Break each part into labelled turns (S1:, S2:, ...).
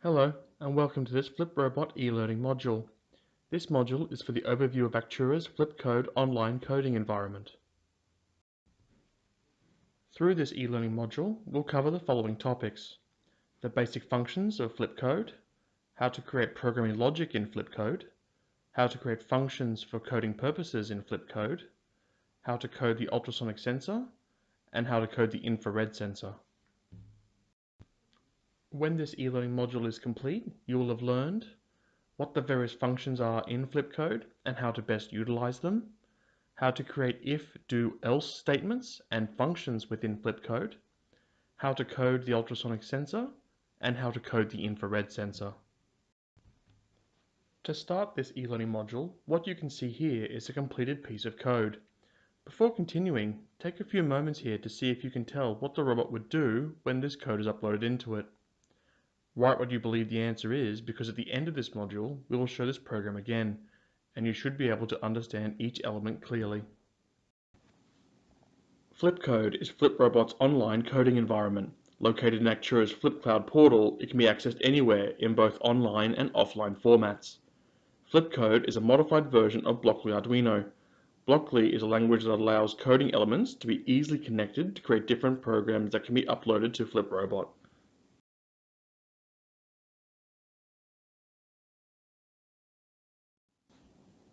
S1: Hello, and welcome to this FlipRobot e-learning module. This module is for the overview of Actura's FlipCode online coding environment. Through this e-learning module, we'll cover the following topics: the basic functions of FlipCode, how to create programming logic in FlipCode, how to create functions for coding purposes in FlipCode, how to code the ultrasonic sensor, and how to code the infrared sensor. When this e-learning module is complete, you will have learned what the various functions are in FlipCode and how to best utilize them, how to create if, do, else statements and functions within FlipCode, how to code the ultrasonic sensor, and how to code the infrared sensor. To start this e-learning module, what you can see here is a completed piece of code. Before continuing, take a few moments here to see if you can tell what the robot would do when this code is uploaded into it. Write what you believe the answer is, because at the end of this module, we will show this program again, and you should be able to understand each element clearly. FlipCode is FlipRobot's online coding environment. Located in Actura's FlipCloud portal, it can be accessed anywhere in both online and offline formats. FlipCode is a modified version of Blockly Arduino. Blockly is a language that allows coding elements to be easily connected to create different programs that can be uploaded to FlipRobot.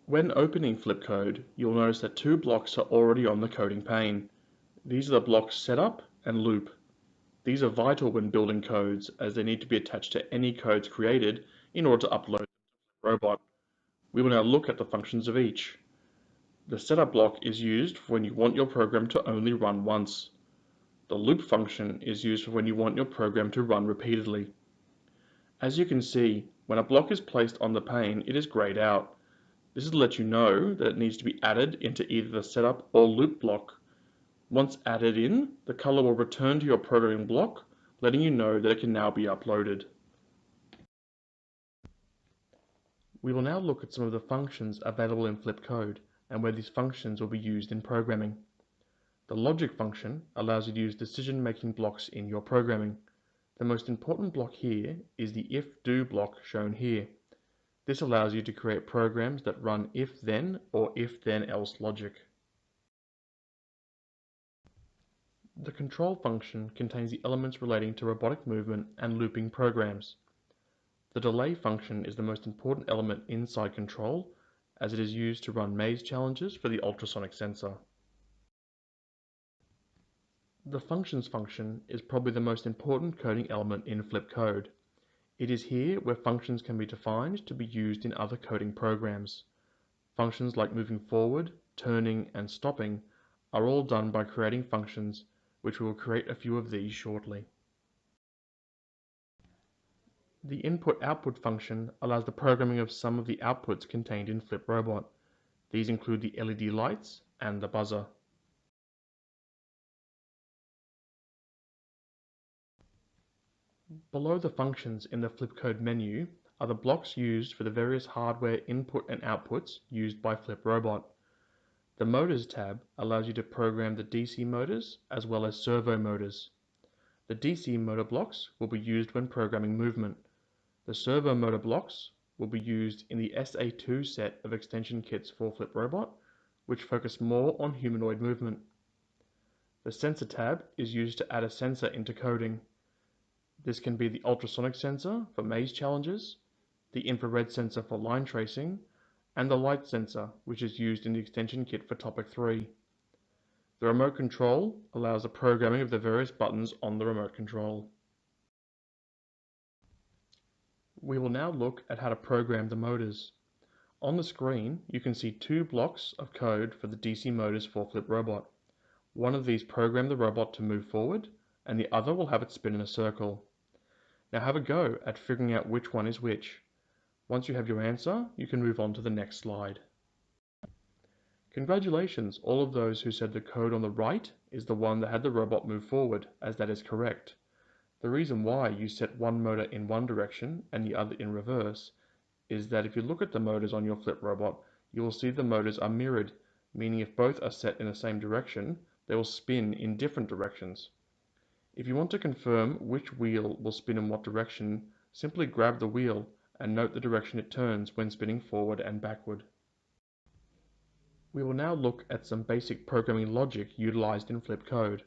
S1: When opening FlipCode, you'll notice that two blocks are already on the coding pane. These are the blocks Setup and Loop. These are vital when building codes, as they need to be attached to any codes created in order to upload them to FlipRobot. We will now look at the functions of each. The Setup block is used for when you want your program to only run once. The Loop function is used for when you want your program to run repeatedly. As you can see, when a block is placed on the pane, it is grayed out. This is to let you know that it needs to be added into either the Setup or Loop block. Once added in, the color will return to your programming block, letting you know that it can now be uploaded. We will now look at some of the functions available in FlipCode and where these functions will be used in programming. The logic function allows you to use decision-making blocks in your programming. The most important block here is the if-do block shown here. This allows you to create programs that run if-then or if-then-else logic. The control function contains the elements relating to robotic movement and looping programs. The delay function is the most important element inside control, as it is used to run maze challenges for the ultrasonic sensor. The functions function is probably the most important coding element in FlipCode. It is here where functions can be defined to be used in other coding programs. Functions like moving forward, turning, and stopping are all done by creating functions, which we will create a few of these shortly. The input-output function allows the programming of some of the outputs contained in FlipRobot. These include the LED lights and the buzzer. Below the functions in the FlipCode menu are the blocks used for the various hardware input and outputs used by FlipRobot. The Motors tab allows you to program the DC motors as well as servo motors. The DC motor blocks will be used when programming movement. The servo motor blocks will be used in the SA2 set of extension kits for FlipRobot, which focus more on humanoid movement. The Sensor tab is used to add a sensor into coding. This can be the ultrasonic sensor for maze challenges, the infrared sensor for line tracing, and the light sensor, which is used in the extension kit for Topic 3. The remote control allows the programming of the various buttons on the remote control. We will now look at how to program the motors. On the screen, you can see two blocks of code for the DC motors for FlipRobot. One of these program the robot to move forward, and the other will have it spin in a circle. Now have a go at figuring out which one is which. Once you have your answer, you can move on to the next slide. Congratulations, all of those who said the code on the right is the one that had the robot move forward, as that is correct. The reason why you set one motor in one direction and the other in reverse is that if you look at the motors on your FlipRobot, you will see the motors are mirrored, meaning if both are set in the same direction, they will spin in different directions. If you want to confirm which wheel will spin in what direction, Simply grab the wheel and note the direction it turns when spinning forward and backward. We will now look at some basic programming logic utilized in FlipCode.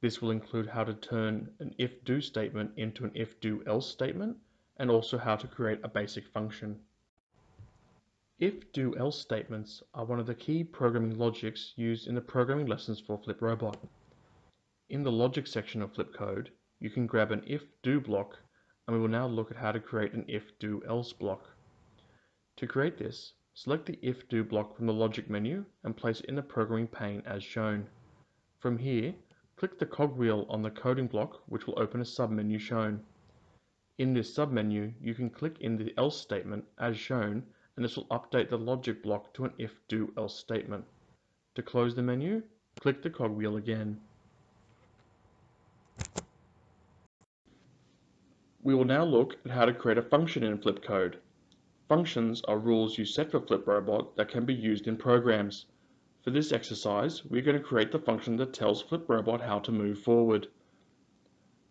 S1: This will include how to turn an if-do statement into an if-do-else statement, and also how to create a basic function. If-do-else statements are one of the key programming logics used in the programming lessons for FlipRobot. In the logic section of FlipCode, you can grab an if-do block, and we will now look at how to create an if-do-else block. To create this, select the if-do block from the logic menu and place it in the programming pane as shown. From here, click the cogwheel on the coding block, which will open a submenu shown. In this submenu, you can click in the else statement as shown, and this will update the logic block to an if-do-else statement. To close the menu, click the cogwheel again. We will now look at how to create a function in FlipCode. Functions are rules you set for FlipRobot that can be used in programs. For this exercise, we're going to create the function that tells FlipRobot how to move forward.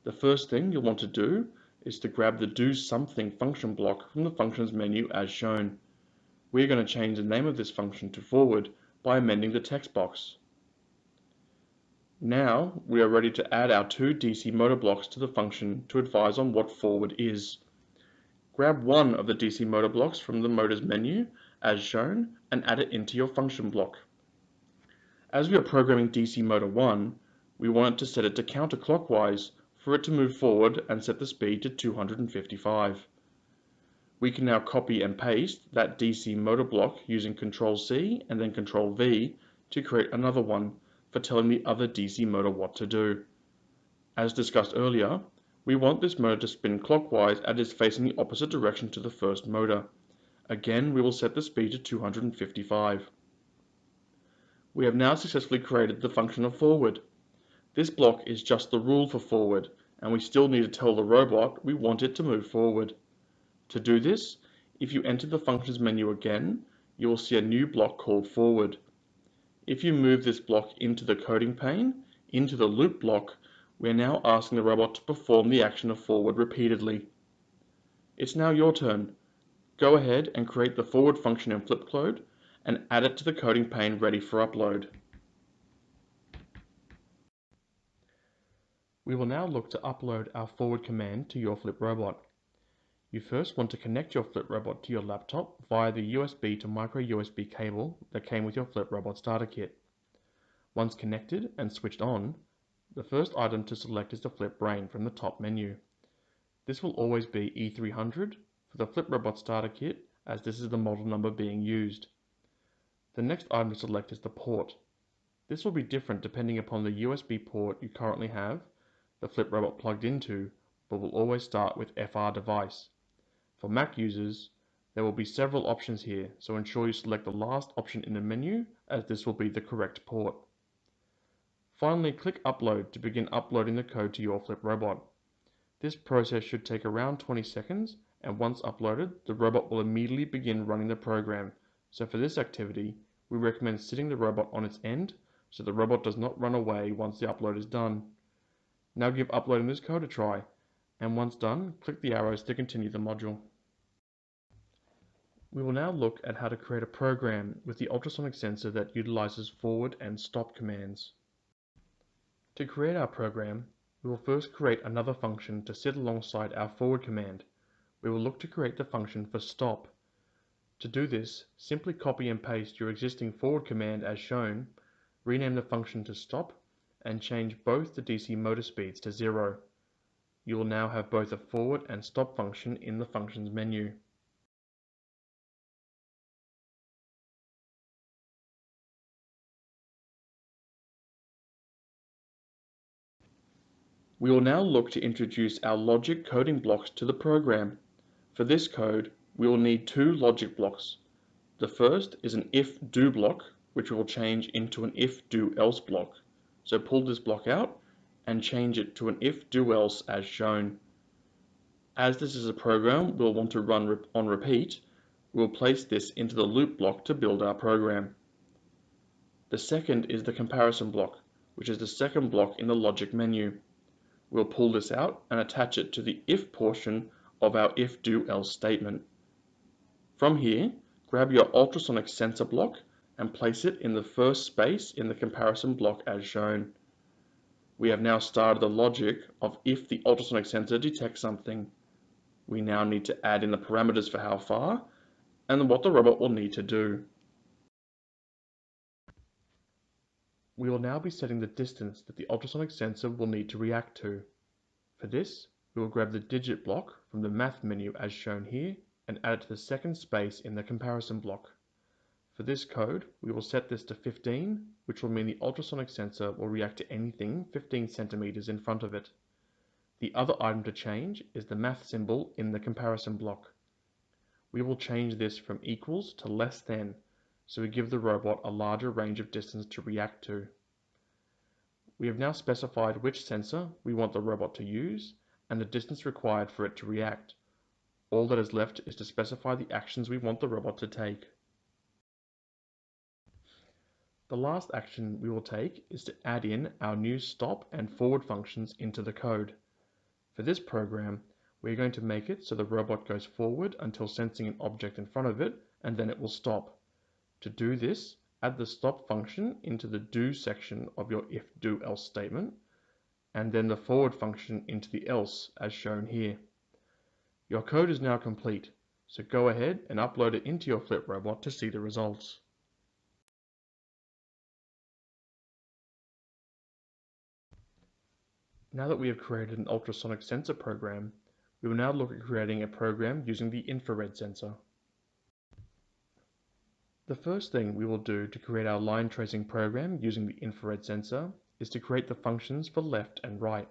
S1: The first thing you'll want to do is to grab the do something function block from the functions menu as shown. We're going to change the name of this function to forward by amending the text box. Now we are ready to add our two DC motor blocks to the function to advise on what forward is. Grab one of the DC motor blocks from the motors menu as shown and add it into your function block. As we are programming DC motor 1, we want to set it to counterclockwise for it to move forward and set the speed to 255. We can now copy and paste that DC motor block using Ctrl-C and then Ctrl-V to create another one for telling the other DC motor what to do. As discussed earlier, we want this motor to spin clockwise as it is facing the opposite direction to the first motor. Again, we will set the speed to 255. We have now successfully created the function of forward. This block is just the rule for forward, and we still need to tell the robot we want it to move forward. To do this, if you enter the functions menu again, you will see a new block called forward. If you move this block into the coding pane, into the loop block, we are now asking the robot to perform the action of forward repeatedly. It's now your turn. Go ahead and create the forward function in FlipCode and add it to the coding pane ready for upload. We will now look to upload our forward command to your FlipRobot. You first want to connect your FlipRobot to your laptop via the USB to micro USB cable that came with your FlipRobot starter kit. Once connected and switched on, the first item to select is the Flip Brain from the top menu. This will always be E300 for the FlipRobot starter kit, as this is the model number being used. The next item to select is the port. This will be different depending upon the USB port you currently have the FlipRobot plugged into, but will always start with FR device. For Mac users, there will be several options here, so ensure you select the last option in the menu, as this will be the correct port. Finally, click Upload to begin uploading the code to your FlipRobot. This process should take around 20 seconds, and once uploaded, the robot will immediately begin running the program. So for this activity, we recommend sitting the robot on its end, so the robot does not run away once the upload is done. Now give uploading this code a try, and once done, click the arrows to continue the module. We will now look at how to create a program with the ultrasonic sensor that utilizes forward and stop commands. To create our program, we will first create another function to sit alongside our forward command. We will look to create the function for stop. To do this, simply copy and paste your existing forward command as shown, rename the function to stop, and change both the DC motor speeds to 0. You will now have both a forward and stop function in the functions menu. We will now look to introduce our logic coding blocks to the program. For this code, we will need two logic blocks. The first is an if-do block, which we will change into an if-do-else block. So pull this block out and change it to an if-do-else as shown. As this is a program we'll want to run on repeat, we'll place this into the loop block to build our program. The second is the comparison block, which is the second block in the logic menu. We'll pull this out and attach it to the if portion of our if, do, else statement. From here, grab your ultrasonic sensor block and place it in the first space in the comparison block as shown. We have now started the logic of if the ultrasonic sensor detects something. We now need to add in the parameters for how far and what the robot will need to do. We will now be setting the distance that the ultrasonic sensor will need to react to. For this, we will grab the digit block from the math menu as shown here and add it to the second space in the comparison block. For this code, we will set this to 15, which will mean the ultrasonic sensor will react to anything 15 centimeters in front of it. The other item to change is the math symbol in the comparison block. We will change this from equals to less than, so we give the robot a larger range of distance to react to. We have now specified which sensor we want the robot to use and the distance required for it to react. All that is left is to specify the actions we want the robot to take. The last action we will take is to add in our new stop and forward functions into the code. For this program, we are going to make it so the robot goes forward until sensing an object in front of it, and then it will stop. To do this, add the stop function into the do section of your if, do, else statement, and then the forward function into the else as shown here. Your code is now complete, so go ahead and upload it into your FlipRobot to see the results. Now that we have created an ultrasonic sensor program, we will now look at creating a program using the infrared sensor. The first thing we will do to create our line tracing program using the infrared sensor is to create the functions for left and right.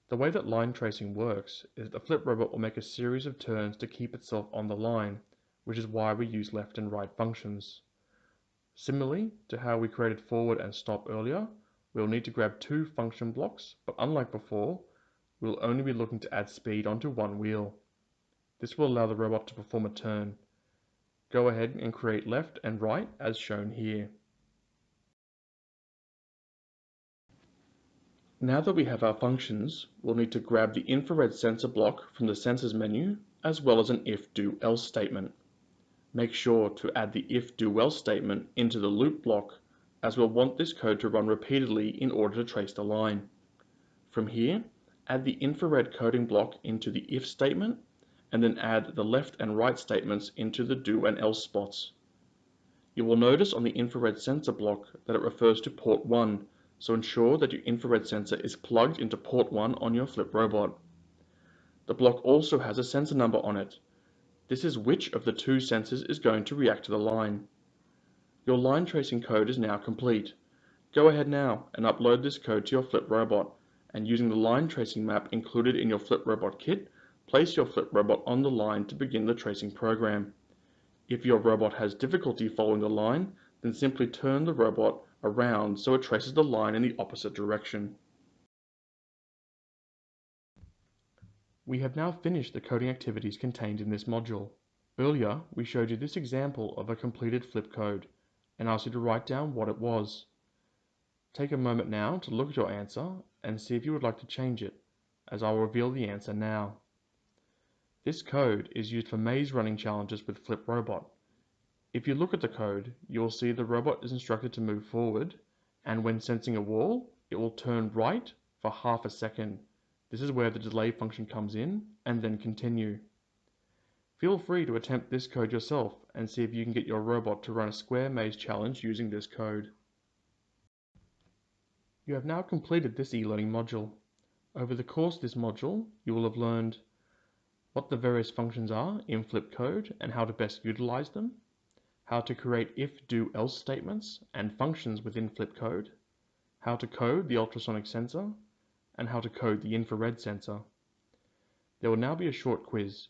S1: The way that line tracing works is that the FlipRobot will make a series of turns to keep itself on the line, which is why we use left and right functions. Similarly to how we created forward and stop earlier, we will need to grab two function blocks, but unlike before, we will only be looking to add speed onto one wheel. This will allow the robot to perform a turn. Go ahead and create left and right as shown here. Now that we have our functions, we'll need to grab the infrared sensor block from the sensors menu, as well as an if, do, else statement. Make sure to add the if, do, else statement into the loop block, as we'll want this code to run repeatedly in order to trace the line. From here, add the infrared coding block into the if statement, and then add the left and right statements into the do and else spots. You will notice on the infrared sensor block that it refers to port 1, so ensure that your infrared sensor is plugged into port 1 on your FlipRobot. The block also has a sensor number on it. This is which of the two sensors is going to react to the line. Your line tracing code is now complete. Go ahead now and upload this code to your FlipRobot, and using the line tracing map included in your FlipRobot kit, place your FlipRobot on the line to begin the tracing program. If your robot has difficulty following the line, then simply turn the robot around so it traces the line in the opposite direction. We have now finished the coding activities contained in this module. Earlier, we showed you this example of a completed flip code and asked you to write down what it was. Take a moment now to look at your answer and see if you would like to change it, as I will reveal the answer now. This code is used for maze running challenges with FlipRobot. If you look at the code, you will see the robot is instructed to move forward, and when sensing a wall, it will turn right for half a second. This is where the delay function comes in, and then continue. Feel free to attempt this code yourself and see if you can get your robot to run a square maze challenge using this code. You have now completed this e-learning module. Over the course of this module, you will have learned what the various functions are in FlipCode and how to best utilize them, how to create if, do, else statements and functions within FlipCode, how to code the ultrasonic sensor, and how to code the infrared sensor. There will now be a short quiz.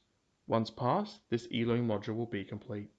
S1: Once passed, this e-learning module will be complete.